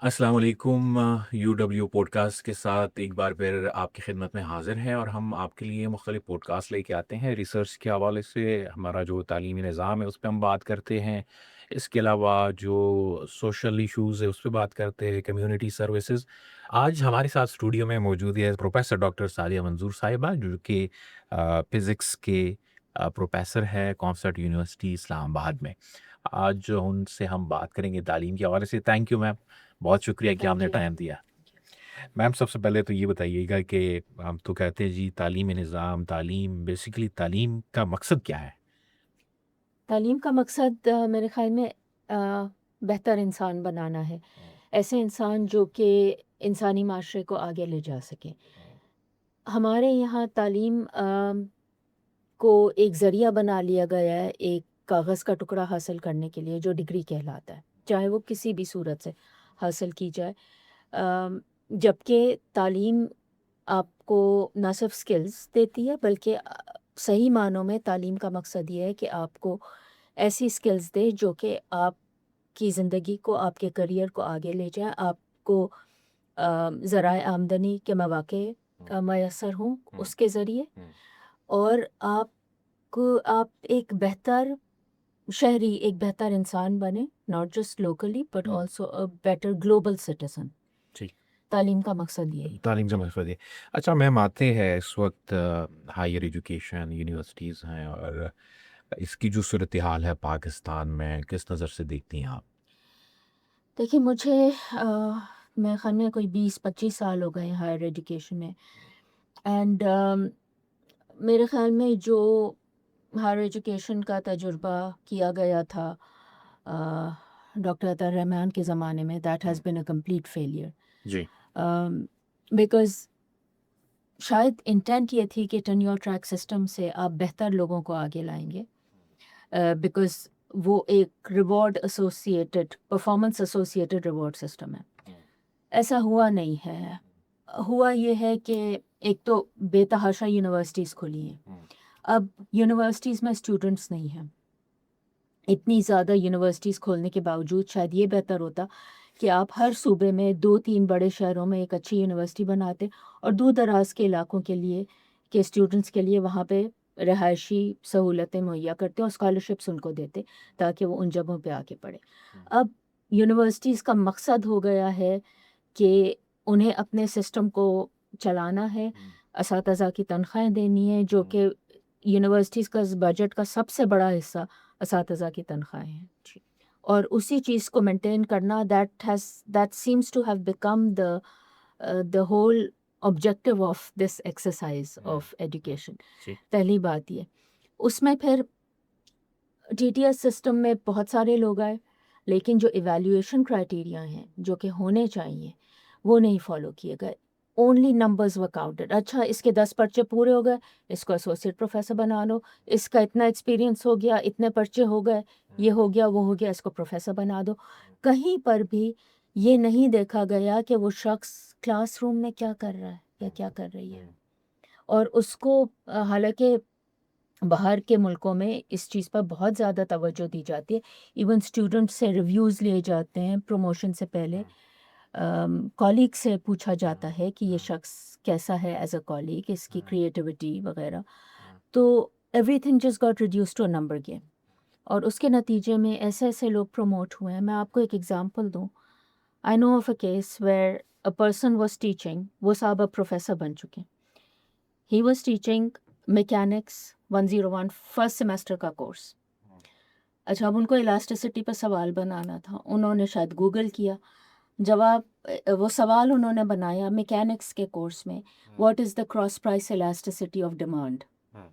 अस्सलाम वालेकुम। UW podcast के साथ एक बार फिर आपकी खिदमत में हाजिर हैं और हम आपके लिए मुख्तलिफ पॉडकास्ट लेके आते हैं। रिसर्च के हवाले से हमारा जो तालीमी निज़ाम है उस पे हम बात करते हैं। इसके अलावा जो सोशल इश्यूज़ है उस पे बात करते हैं, कम्युनिटी सर्विसेज। आज हमारे साथ स्टूडियो में मौजूद है प्रोफेसर डॉक्टर सादिया मंजूर साहिबा, जो कि फ़िज़िक्स के प्रोफेसर है कॉन्सर्ट यूनिवर्सिटी इस्लामाबाद में। आज उनसे हम बात करेंगे तालीम के हवाले से। थैंक यू मैम, बहुत शुक्रिया कि थैंक आपने यू। टाइम दिया। मैम, सबसे पहले तो ये बताइएगा कि हम तो कहते हैं जी तालीमी निज़ाम, तालीम बेसिकली तालीम का मकसद क्या है? तालीम का मकसद मेरे ख़्याल में बेहतर इंसान बनाना है। हुँ, ऐसे इंसान जो कि इंसानी माशरे को आगे ले जा सकें। हुँ, हमारे यहाँ तालीम को एक ज़रिया बना लिया गया है, एक कागज़ का टुकड़ा हासिल करने के लिए जो डिग्री कहलाता है, चाहे वो किसी भी सूरत से हासिल की जाए। जबकि तालीम आपको ना सिर्फ स्किल्स देती है बल्कि सही मानों में तालीम का मकसद ये है कि आपको ऐसी स्किल्स दे जो कि आपकी ज़िंदगी को, आपके करियर को आगे ले जाए, आपको ज़राए आमदनी के मौक़े हुँ, मैसर हों हुँ, उसके ज़रिए, हुँ, और आप एक बेहतर शहरी, एक बेहतर इंसान बने, not just locally but um, also a better global citizen. जी, तालीम का मकसद यही है। तालीम का मकसद ये। अच्छा मैम, आते हैं इस वक़्त हायर एजुकेशन, यूनिवर्सिटीज़ हैं और इसकी जो सूरत-ए-हाल है पाकिस्तान में, किस नज़र से देखती हैं आप? देखिए मुझे मेरे ख़्याल में कोई 20-25 साल हो गए हैं हायर एजुकेशन में, एंड मेरे ख़्याल में जो हायर एजुकेशन का तजुर्बा किया गया था डॉक्टर अता रहमान के ज़माने में, that has hmm, been a complete failure. जी, बिकॉज़ शायद इंटेंट ये थी कि टेन्योर ट्रैक सिस्टम से आप बेहतर लोगों को आगे लाएँगे, बिकॉज़ वो एक reward associated, performance associated reward system है। हुँ, ऐसा हुआ नहीं है। हुआ ये है कि एक तो बेतहाशा यूनिवर्सिटीज़ खुली हैं। हुँ, अब यूनिवर्सिटीज़ में स्टूडेंट्स नहीं हैं। इतनी ज़्यादा यूनिवर्सिटीज़ खोलने के बावजूद शायद ये बेहतर होता कि आप हर सूबे में 2-3 बड़े शहरों में एक अच्छी यूनिवर्सिटी बनाते और दूर-दराज़ के इलाकों के लिए, के स्टूडेंट्स के लिए वहाँ पे रिहायशी सहूलतें मुहैया करते और स्कॉलरशिप्स उनको देते ताकि वो उन जगहों पे आके पढ़ें। हुँ, अब यूनिवर्सिटीज़ का मकसद हो गया है कि उन्हें अपने सिस्टम को चलाना है, हुँ, असातिज़ा की तनख्वाहें देनी है, जो हुँ, कि यूनिवर्सिटीज़ का बजट का सबसे बड़ा हिस्सा असातिज़ा की तनख्वाहें हैं। जी, और उसी चीज़ को मेंटेन करना, that seems to have become the whole objective of this exercise um, of education. जी, पहली बात ये। उसमें फिर टीटीएस सिस्टम में बहुत सारे लोग आए, लेकिन जो इवैल्यूएशन क्राइटेरिया हैं, जो कि होने चाहिए, वो नहीं फ़ॉलो किए गए। Only numbers were counted. अच्छा, इसके 10 पर्चे पूरे हो गए, इसको एसोसिएट प्रोफ़ेसर बना लो, इसका इतना एक्सपीरियंस हो गया, इतने पर्चे हो गए, हुँ, ये हो गया, वो हो गया, इसको प्रोफ़ेसर बना दो। कहीं पर भी ये नहीं देखा गया कि वो शख़्स क्लासरूम में क्या कर रहा है या हुँ, क्या कर रही है। हुँ, और उसको हालाँकि बाहर के मुल्कों में इस चीज़ पर बहुत ज़्यादा तवज्जो दी जाती है। इवन स्टूडेंट से रिव्यूज़ लिए जाते हैं प्रमोशन से पहले। हुँ, कॉलीग से पूछा जाता हुँ, है कि ये हुँ, शख़्स कैसा है एज़ अ कॉलीग, इसकी हुँ, क्रिएटिविटी वग़ैरह। हुँ, तो everything just got reduced to a number game, और उसके नतीजे में ऐसे-ऐसे लोग प्रमोट हुए हैं। मैं आपको एक एग्ज़ाम्पल दूँ। I know of a case where a person was teaching, वो साहब अब प्रोफ़ेसर बन चुके हैं। He was teaching mechanics 101 first semester का कोर्स। हुँ, अच्छा, अब उनको इलास्टिसिटी पर सवाल बनाना था। उन्होंने शायद गूगल किया। जवाब वो सवाल उन्होंने बनाया मैकेनिक्स के कोर्स में, um, what is the cross price elasticity of demand? Um,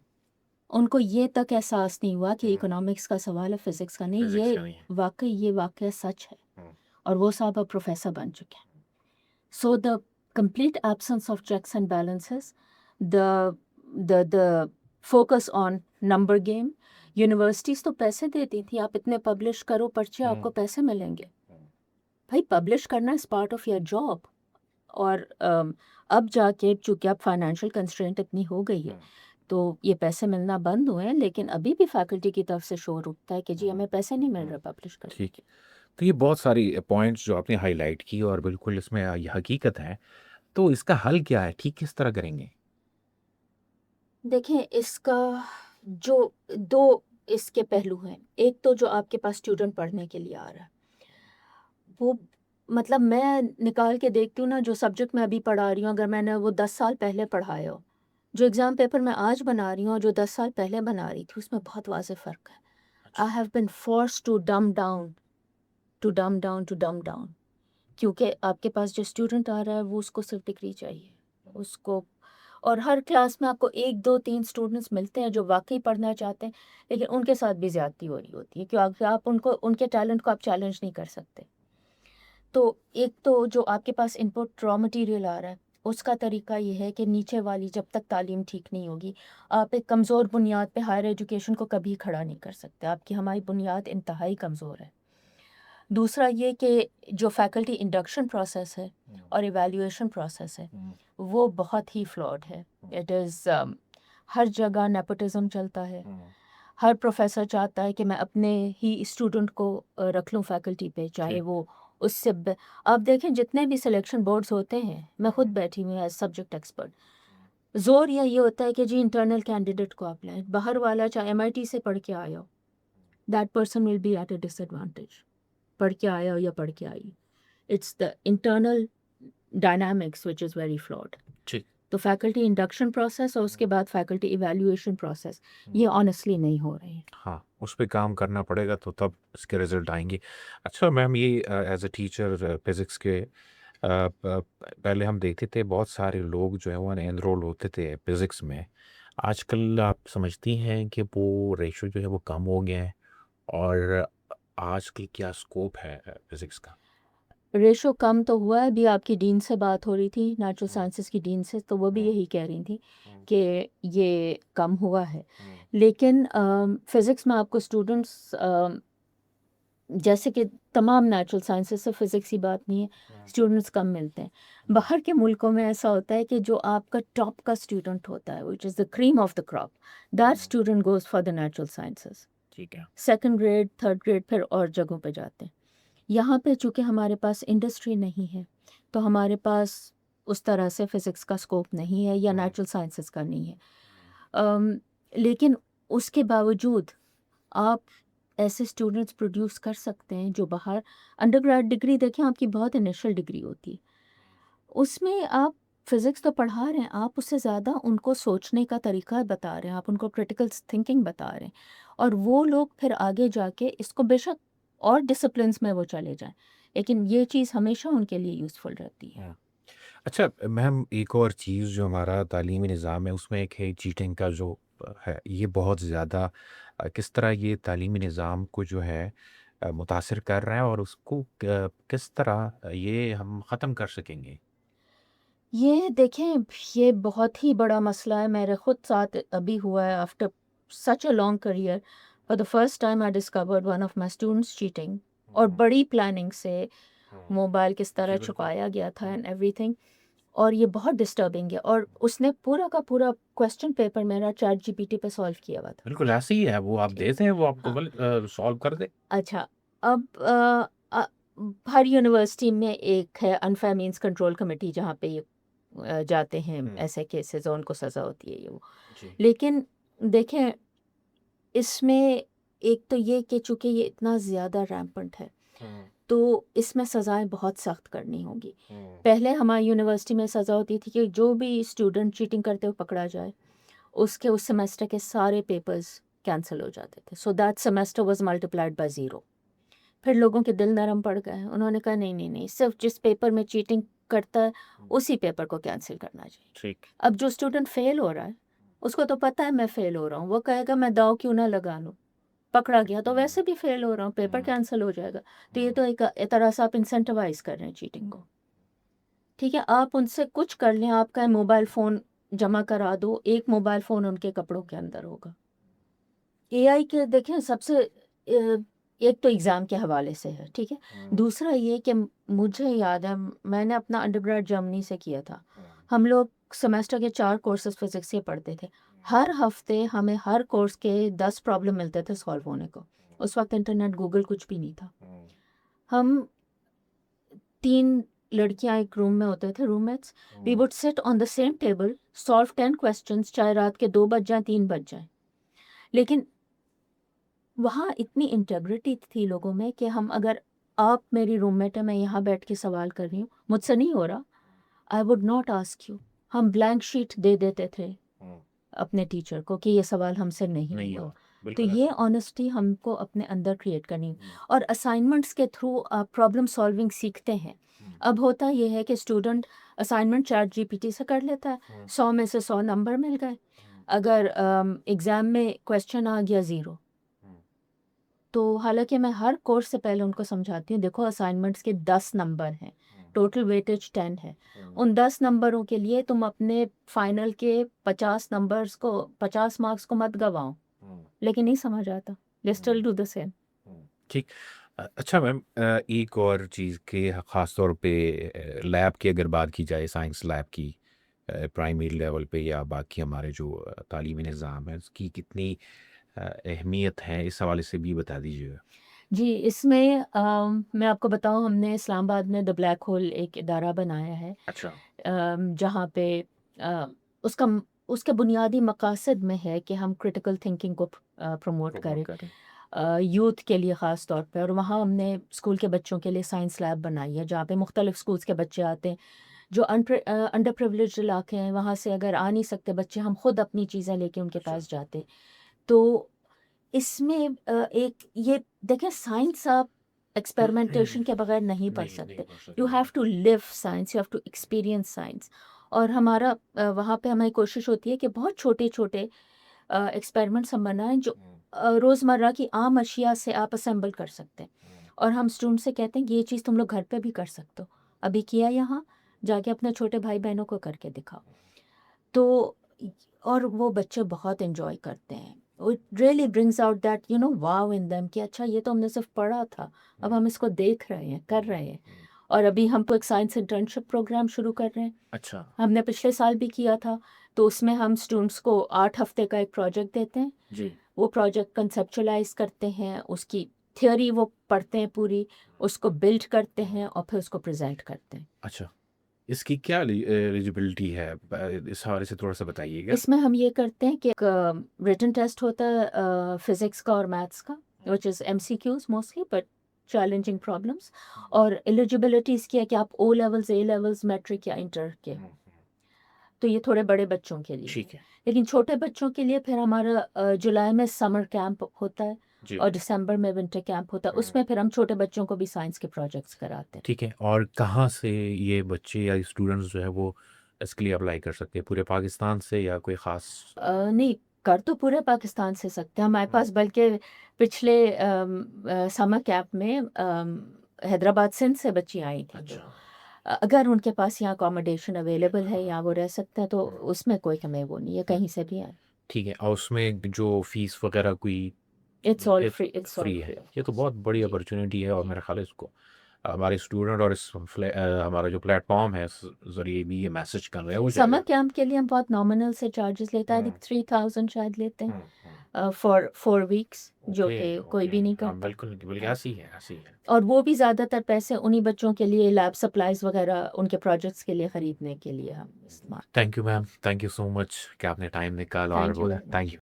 उनको ये तक एहसास नहीं हुआ कि हुँ, इकोनॉमिक्स का सवाल है, फिज़िक्स का नहीं। फिज़िक्स का नहीं है। ये वाक़या सच है, हुँ, और वो साहब अब प्रोफ़ेसर बन चुके हैं। So the complete absence of checks and balances, the the focus on number game. Universities तो पैसे देती थी, आप इतने पब्लिश करो पर्चे, हुँ, आपको पैसे मिलेंगे। हुँ, भाई पब्लिश करना is part of your job. और अब जाके चूँकि अब फाइनेंशियल कंस्ट्रेंट इतनी हो गई है, हुँ, तो ये पैसे मिलना बंद हुए हैं, लेकिन अभी भी फैकल्टी की तरफ से शोर उठता है कि जी हुँ, हमें पैसे नहीं मिल हुँ, रहे पब्लिश करने ठीक। के। तो ये बहुत सारी पॉइंट्स जो आपने हाईलाइट की और बिल्कुल इसमें ये हकीकत है। तो इसका हल क्या है? ठीक किस तरह करेंगे? देखें, इसका जो 2 इसके पहलू हैं। एक तो जो आपके पास स्टूडेंट पढ़ने के लिए आ रहा है, वो मतलब मैं निकाल के देखती हूँ ना, जो सब्जेक्ट मैं अभी पढ़ा रही हूँ, अगर मैंने वो 10 साल पहले पढ़ाया हो, जो एग्ज़ाम पेपर मैं आज बना रही हूँ और जो 10 साल पहले बना रही थी, उसमें बहुत वाज़ेह फ़र्क है। अच्छा। I have been forced to dumb down, to dumb down, to dumb down. क्योंकि आपके पास जो स्टूडेंट आ रहा है, वो उसको सिर्फ डिग्री चाहिए, उसको। और हर क्लास में आपको 1, 2, 3 स्टूडेंट्स मिलते हैं जो वाक़ई पढ़ना चाहते हैं, लेकिन उनके साथ भी ज़्यादती हो रही होती है, क्योंकि आप उनको, उनके टैलेंट को आप चैलेंज नहीं कर सकते। तो एक तो जो आपके पास इनपुट रॉ मटेरियल आ रहा है, उसका तरीका ये है कि नीचे वाली जब तक तालीम ठीक नहीं होगी, आप एक कमज़ोर बुनियाद पे हायर एजुकेशन को कभी खड़ा नहीं कर सकते। आपकी हमारी बुनियाद इंतहाई कमज़ोर है। दूसरा ये कि जो फैकल्टी इंडक्शन प्रोसेस है और इवैल्यूएशन प्रोसेस है, वो बहुत ही फ्लॉड है। इट इज़ हर जगह नेपोटिज़्म चलता है। हर प्रोफेसर चाहता है कि मैं अपने ही स्टूडेंट को रख लूँ फैकल्टी पे, चाहे जी। वो उससे आप देखें जितने भी सिलेक्शन बोर्ड्स होते हैं, मैं खुद बैठी हुई हूँ एज सब्जेक्ट एक्सपर्ट। ज़ोर या ये होता है कि जी इंटरनल कैंडिडेट को आप लें, बाहर वाला चाहे एमआईटी से पढ़ के आया हो, that person will be at a disadvantage. पढ़ के आया हो या पढ़ के आई, it's the internal dynamics which is very flawed. जी। तो फैकल्टी इंडक्शन प्रोसेस और उसके बाद फैकल्टी इवैल्यूएशन प्रोसेस, ये ऑनेस्टली नहीं हो रहे हैं। हाँ, उस पे काम करना पड़ेगा तो तब इसके रिज़ल्ट आएँगे। अच्छा मैम, ये एज़ अ टीचर फ़िज़िक्स के पहले हम देखते थे बहुत सारे लोग जो है वो एनरोल होते थे फ़िज़िक्स में। आजकल आप समझती हैं कि वो रेशियो जो है वो कम हो गया है और आजकल क्या स्कोप है फ़िज़िक्स का? रेशो कम तो हुआ है, अभी आपकी डीन से बात हो रही थी, नेचुरल हुँ, साइंसेस की डीन से, तो वो भी हुँ, यही कह रही थी हुँ, कि ये कम हुआ है। हुँ, लेकिन फ़िज़िक्स में आपको स्टूडेंट्स जैसे कि तमाम नेचुरल साइंसेस से फ़िज़िक्स की बात नहीं है, हुँ, स्टूडेंट्स कम मिलते हैं। बाहर के मुल्कों में ऐसा होता है कि जो आपका टॉप का स्टूडेंट होता है, which is the cream of the crop, that hmm, student goes for the natural sciences. ठीक है। सेकंड ग्रेड, थर्ड ग्रेड फिर और जगहों पे जाते हैं। यहाँ पे चूँकि हमारे पास इंडस्ट्री नहीं है, तो हमारे पास उस तरह से फ़िज़िक्स का स्कोप नहीं है या हुँ, नेचुरल साइंसेस का नहीं है। अम, लेकिन उसके बावजूद आप ऐसे स्टूडेंट्स प्रोड्यूस कर सकते हैं जो बाहर अंडरग्रेड डिग्री, देखें आपकी बहुत इनिशियल डिग्री होती है। उसमें आप फ़िज़िक्स तो पढ़ा रहे हैं, आप उससे ज़्यादा उनको सोचने का तरीका बता रहे हैं, आप उनको क्रिटिकल थिंकिंग बता रहे हैं, और वो लोग फिर आगे जाके इसको बेशक और डिसिप्लिन्स में वो चले जाएँ, लेकिन ये चीज़ हमेशा उनके लिए यूज़फुल रहती है। हुँ। अच्छा मैम, एक और चीज़ जो हमारा तालीमी निज़ाम है उसमें एक है चीटिंग का जो है ये बहुत ज़्यादा किस तरह ये तालीमी निज़ाम को जो है मुतासिर कर रहा है और उसको किस तरह ये हम ख़त्म कर सकेंगे? ये देखें, ये बहुत ही बड़ा मसला है, मेरे खुद साथ अभी हुआ है। After such a long career, for the first time I discovered one of my students cheating, और हुँ, बड़ी प्लानिंग से हुँ। मोबाइल किस जी, तरह बिल्कुल। छुपाया गया था हुँ, एंड एवरीथिंग। और ये बहुत डिस्टर्बिंग है, और उसने पूरा का पूरा क्वेश्चन पेपर मेरा चैट जीपीटी पे सॉल्व किया हुआ था। बिल्कुल ऐसे ही है वो, आप ठीक। देते हैं वो आपको हाँ। सॉल्व कर दे। अच्छा, अब हर यूनिवर्सिटी में एक है अनफेयर मीन्स कंट्रोल कमेटी, जहाँ पे ये जाते हैं हुँ, ऐसे केसेस और उनको सज़ा होती है ये वो। जी। लेकिन देखें, इसमें एक तो ये कि चूँकि ये इतना ज़्यादा रैम्पेंट है, हुँ, तो इसमें सज़ाएँ बहुत सख्त करनी होंगी। हुँ, पहले हमारी यूनिवर्सिटी में सज़ा होती थी कि जो भी स्टूडेंट चीटिंग करते हुए पकड़ा जाए, उसके उस सेमेस्टर के सारे पेपर्स कैंसल हो जाते थे। So that semester was multiplied by 0। फिर लोगों के दिल नरम पड़ गए। उन्होंने कहा नहीं, नहीं, नहीं, सिर्फ़ जिस पेपर में चीटिंग करता है, हुँ, उसी पेपर को कैंसल करना चाहिए। ठीक। अब जो स्टूडेंट फ़ेल हो रहा है, उसको तो पता है मैं फ़ेल हो रहा हूँ। वो कहेगा मैं दाँव क्यों ना लगा लूँ? पकड़ा गया तो हुँ, वैसे भी फ़ेल हो रहा हूँ, पेपर हुँ, कैंसल हो जाएगा। तो ये हुँ, तो एक तरह से आप इंसेंटिवाइज़ कर रहे हैं चीटिंग को। ठीक है, आप उनसे कुछ कर लें, आपका मोबाइल फ़ोन जमा करा दो, एक मोबाइल फ़ोन उनके कपड़ों के अंदर होगा। एआई के देखें सबसे एक तो एग्ज़ाम के हवाले से है, ठीक है? हुँ, दूसरा ये कि मुझे याद है मैंने अपना अंडरग्रेड जर्मनी से किया था। हुँ, हम लोग सेमेस्टर के 4 कोर्सेज़ फ़िज़िक्स के पढ़ते थे। हर हफ़्ते हमें हर कोर्स के 10 प्रॉब्लम मिलते थे सॉल्व होने को। उस वक़्त इंटरनेट, गूगल कुछ भी नहीं था। हुँ, हम 3 लड़कियाँ एक रूम में होते थे, roommates. We would sit on the same table, solve 10 questions, चाहे रात के 2 बज जाएँ, 3 बज जाएँ। लेकिन वहाँ इतनी इंटेग्रिटी थी लोगों में कि हम अगर आप मेरी रूममेट है, मैं यहाँ बैठ के सवाल कर रही हूँ, मुझसे नहीं हो रहा, I would not ask you. हम ब्लैंक शीट दे देते थे अपने टीचर को कि ये सवाल हमसे नहीं नहीं हुआ। हुआ, तो बिल्कुल ये ऐसा। ऑनेस्टी हमको अपने अंदर क्रिएट करनी है। और असाइनमेंट्स के थ्रू आप प्रॉब्लम सॉल्विंग सीखते हैं। अब होता ये है कि स्टूडेंट असाइनमेंट चैट जीपीटी से कर लेता है, 100 में से 100 नंबर मिल गए। अगर एग्ज़ाम में क्वेश्चन आ गया 0, तो हालांकि मैं हर कोर्स से पहले उनको समझाती हूँ, देखो असाइनमेंट्स के 10 नंबर हैं, टोटल वेटेज 10 है। उन 10 नंबरों के लिए तुम अपने फाइनल के 50 मार्क्स को मत गवाओ। लेकिन नहीं समझ आता, they still do the same. ठीक। अच्छा मैम, एक और चीज़ के ख़ास तौर पे लैब की अगर बात की जाए, साइंस लैब की, प्राइमरी लेवल पे या बाकी हमारे जो तालीमी निज़ाम है उसकी कितनी अहमियत है, इस हवाले से भी बता दीजिएगा। जी, इसमें मैं आपको बताऊँ, हमने इस्लामाबाद में द ब्लैक होल एक इदारा बनाया है, अच्छा। जहाँ पे अ, उसका उसके बुनियादी मकासद में है कि हम क्रिटिकल थिंकिंग को प्रमोट प्रमोट करें, करें। यूथ के लिए ख़ास तौर पे। और वहाँ हमने स्कूल के बच्चों के लिए साइंस लैब बनाई है, जहाँ पे मुख्तलिफ स्कूल्स के बच्चे आते हैं जो अंडर प्रिविलेज्ड इलाके हैं। वहाँ से अगर आ नहीं सकते बच्चे, हम खुद अपनी चीज़ें लेके उनके अच्छा। पास जाते हैं। तो इसमें एक ये देखें, साइंस आप एक्सपेरिमेंटेशन के बगैर नहीं पढ़ नहीं, नहीं सकते। पढ़ यू सकते। Have to live science, you have to experience science. और हमारा वहाँ पे हमारी कोशिश होती है कि बहुत छोटे छोटे एक्सपेरिमेंट्स हम बनाएं जो रोज़मर्रा की आम अशिया से आप असेंबल कर सकते हैं। और हम स्टूडेंट से कहते हैं कि ये चीज़ तुम लोग घर पे भी कर सकते हो, अभी किया यहाँ, जाके अपने छोटे भाई बहनों को करके दिखाओ। तो और वो बच्चे बहुत एंजॉय करते हैं। It really brings out that wow in them कि अच्छा, ये तो हमने सिर्फ पढ़ा था, अब हम इसको देख रहे हैं, कर रहे हैं। और अभी हम तो एक साइंस इंटर्नशिप प्रोग्राम शुरू कर रहे हैं। अच्छा। हमने पिछले साल भी किया था। तो उसमें हम स्टूडेंट्स को 8 हफ्ते का एक प्रोजेक्ट देते हैं। जी। वो प्रोजेक्ट कंसेप्चुलाइज करते हैं, उसकी थ्योरी वो पढ़ते हैं पूरी, उसको बिल्ड करते हैं और फिर उसको प्रेजेंट करते हैं। अच्छा, इसकी क्या एलिजिबिलिटी है, इस हवाले से थोड़ा सा बताइएगा। इसमें हम ये करते हैं कि एक रिटन टेस्ट होता है फिजिक्स का और मैथ्स का, which is MCQs mostly, but challenging problems. और एलिजिबिलिटीज़ की है कि आप O levels, A levels, matric या इंटर के। तो ये थोड़े बड़े बच्चों के लिए ठीक है। है। लेकिन छोटे बच्चों के लिए फिर हमारा जुलाई में समर कैंप होता है जी। और दिसंबर में विंटर कैंप होता है। उसमें फिर हम छोटे बच्चों को भी साइंस के प्रोजेक्ट्स कराते हैं। ठीक है, और कहाँ से ये बच्चे या स्टूडेंट्स जो है वो इसके लिए अप्लाई कर सकते हैं, पूरे पाकिस्तान से या कोई ख़ास? नहीं, कर तो पूरे पाकिस्तान से सकते हैं हमारे पास, बल्कि पिछले समर कैंप में हैदराबाद सिंध से बच्ची आई थी। तो अच्छा। अगर उनके पास यहाँ अकोमोडेशन अवेलेबल है या वो रह सकते हैं, तो उसमें कोई कमी वो नहीं है, कहीं से भी आए। ठीक है, और उसमें जो फीस वगैरह कोई इट्स ऑल इस फ्री, इट्स ऑल फ्री है? फ्री। ये तो बहुत बड़ी जी अपॉर्चुनिटी है, और जी मेरा ख्याल है इसको हमारे स्टूडेंट और हमारा जो प्लेटफॉर्म है इस ज़रिए भी ये मैसेज कन्वे हो समर जाएगा। कैंप के लिए हम बहुत नॉमिनल से चार्जेस लेता है, 3000 शायद लेते हैं फॉर 4 वीक्स, जो ओके, कि कोई ओके। भी नहीं हाँ, करता। बिल्कुल, बिल्कुल हाँ। ऐसी है, ऐसी है। और वो भी ज़्यादातर पैसे उन्हीं बच्चों के लिए लैब सप्लाइज वगैरह उनके प्रोजेक्ट्स के लिए ख़रीदने के लिए हम इस्तेमाल थैंक करते you ma'am, thank you so much कि आपने टाइम निकाला, हैं। और थैंक यू वो वेरी थैंक मच। यू।